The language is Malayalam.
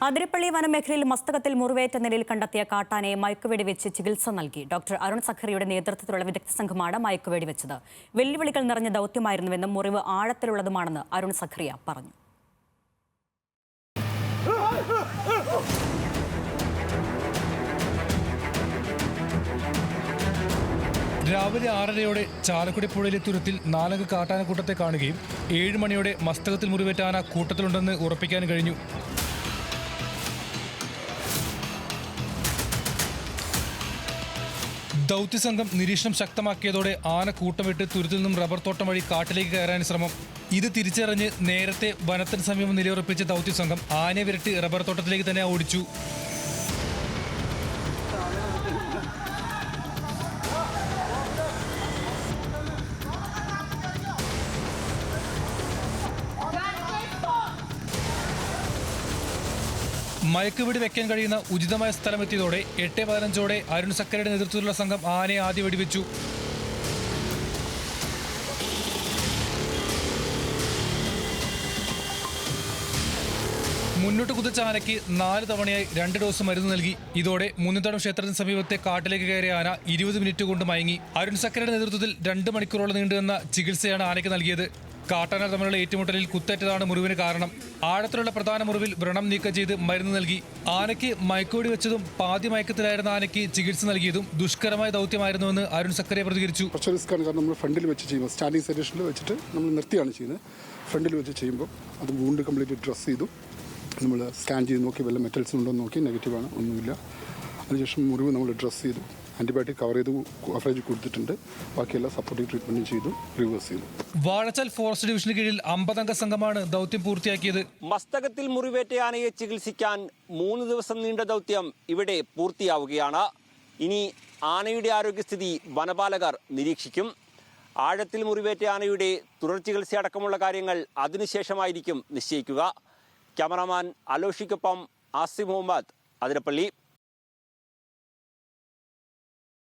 അതിരപ്പള്ളി വനമേഖലയിൽ മസ്തകത്തിൽ മുറിവേറ്റ നിലയിൽ കണ്ടെത്തിയ കാട്ടാനയെ മയക്കുവെടി വെച്ച് ചികിത്സ നൽകി. ഡോക്ടർ അരുൺ സഖറിയുടെ നേതൃത്വത്തിലുള്ള വിദഗ്ധ സംഘമാണ് മയക്കുവെടി വെച്ചത്. വെല്ലുവിളികൾ നിറഞ്ഞ ദൗത്യമായിരുന്നുവെന്നും മുറിവ് ആഴത്തിലുള്ളതുമാണെന്ന് അരുൺ സഖറിയ പറഞ്ഞു. രാവിലെ 6:30യോടെ ചാലക്കുടി പുഴയിലെ തുരുത്തിൽ 4 കാട്ടാനക്കൂട്ടത്തെ കാണുകയും 7 മണിയോടെ മസ്തകത്തിൽ മുറിവേറ്റ ആന കൂട്ടത്തിലുണ്ടെന്ന് ഉറപ്പിക്കാൻ കഴിഞ്ഞു. ദൗത്യസംഘം നിരീക്ഷണം ശക്തമാക്കിയതോടെ ആന കൂട്ടം വിട്ട് തുരുത്തിൽ നിന്നും റബ്ബർ തോട്ടം വഴി കാട്ടിലേക്ക് കയറാൻ ശ്രമം. ഇത് തിരിച്ചറിഞ്ഞ് നേരത്തെ വനത്തിന് സമീപം നിലയുറപ്പിച്ച ദൗത്യസംഘം ആനയെ വിരട്ടി റബ്ബർ തോട്ടത്തിലേക്ക് തന്നെ ഓടിച്ചു. മയക്കുവെടി വെക്കാൻ കഴിയുന്ന ഉചിതമായ സ്ഥലമെത്തിയതോടെ 8:15 അരുൺ സഖറിയുടെ നേതൃത്വത്തിലുള്ള സംഘം ആനയെ ആദ്യം വെടിവെച്ചു. മുന്നോട്ട് കുതിച്ച ആനയ്ക്ക് 4 തവണയായി 2 ഡോസ് മരുന്ന് നൽകി. ഇതോടെ മുന്നിത്തടം ക്ഷേത്രത്തിന് സമീപത്തെ കാട്ടിലേക്ക് കയറിയ ആന 20 മിനിറ്റ് കൊണ്ട് മയങ്ങി. അരുൺ സഖറിയുടെ നേതൃത്വത്തിൽ 2 മണിക്കൂറോളം നീണ്ടുവന്ന ചികിത്സയാണ് ആനയ്ക്ക് നൽകിയത്. കാട്ടാന തമ്മിലുള്ള ഏറ്റുമുട്ടലിൽ കുത്തേറ്റതാണ് മുറിവിന് കാരണം. ആഴത്തിലുള്ള പ്രധാന മുറിവിൽ വ്രണം നീക്കം ചെയ്ത് മരുന്ന് നൽകി. ആനയ്ക്ക് മയക്കുവെടി വെച്ചതും പാതി മയക്കത്തിലായിരുന്ന ആനയ്ക്ക് ചികിത്സ നൽകിയതും ദുഷ്കരമായ ദൗത്യമായിരുന്നുവെന്ന് അരുൺ സഖറിയ പ്രതികരിച്ചു. കുറച്ച് റിസ്ക്കാണ്, കാരണം നമ്മൾ ഫ്രണ്ടിൽ വെച്ച് ചെയ്യുമ്പോൾ സ്റ്റാൻഡിംഗ് സെറ്റേഷനിൽ വെച്ചിട്ട് നമ്മൾ നിർത്തിയാണ് ചെയ്യുന്നത്. ഫ്രണ്ടിൽ വെച്ച് ചെയ്യുമ്പോൾ അത് വൂണ്ട് കംപ്ലീറ്റ് ഡ്രസ് ചെയ്തു നമ്മൾ സ്കാൻ ചെയ്ത് നോക്കി, വല്ല മെറ്റൽസ് ഉണ്ടോ എന്ന് നോക്കി. നെഗറ്റീവാണ്, ഒന്നുമില്ല. അതിനുശേഷം മുറിവ് നമ്മൾ ഡ്രസ് ചെയ്തു, ആന്റിബയോട്ടിക് കവർ ചെയ്ത് കവറേജ് കൊടുത്തിട്ടുണ്ട്. ബാക്കിയെല്ലാം സപ്പോർട്ടീവ് ട്രീറ്റ്മെന്റും ചെയ്തു, റിവേഴ്സ് ചെയ്തു. വാഴച്ചാൽ ഫോറസ്റ്റ് ഡിവിഷന് കീഴിൽ 50 അംഗ സംഘമാണ് ദൗത്യം പൂർത്തിയാക്കിയത്. മസ്തകത്തിൽ മുറിവേറ്റ ആനയെ ചികിത്സിക്കാൻ 3 ദിവസം നീണ്ട ദൗത്യം ഇവിടെ പൂർത്തിയാവുകയാണ്. ഇനി ആനയുടെ ആരോഗ്യസ്ഥിതി വനപാലകർ നിരീക്ഷിക്കും. ആഴത്തിൽ മുറിവേറ്റ ആനയുടെ തുടർ ചികിത്സയടക്കമുള്ള കാര്യങ്ങൾ അതിനുശേഷമായിരിക്കും നിശ്ചയിക്കുക. ക്യാമറാമാൻ അലോഷിക്കൊപ്പം ആസിഫ് മുഹമ്മദ്, അതിരപ്പള്ളി.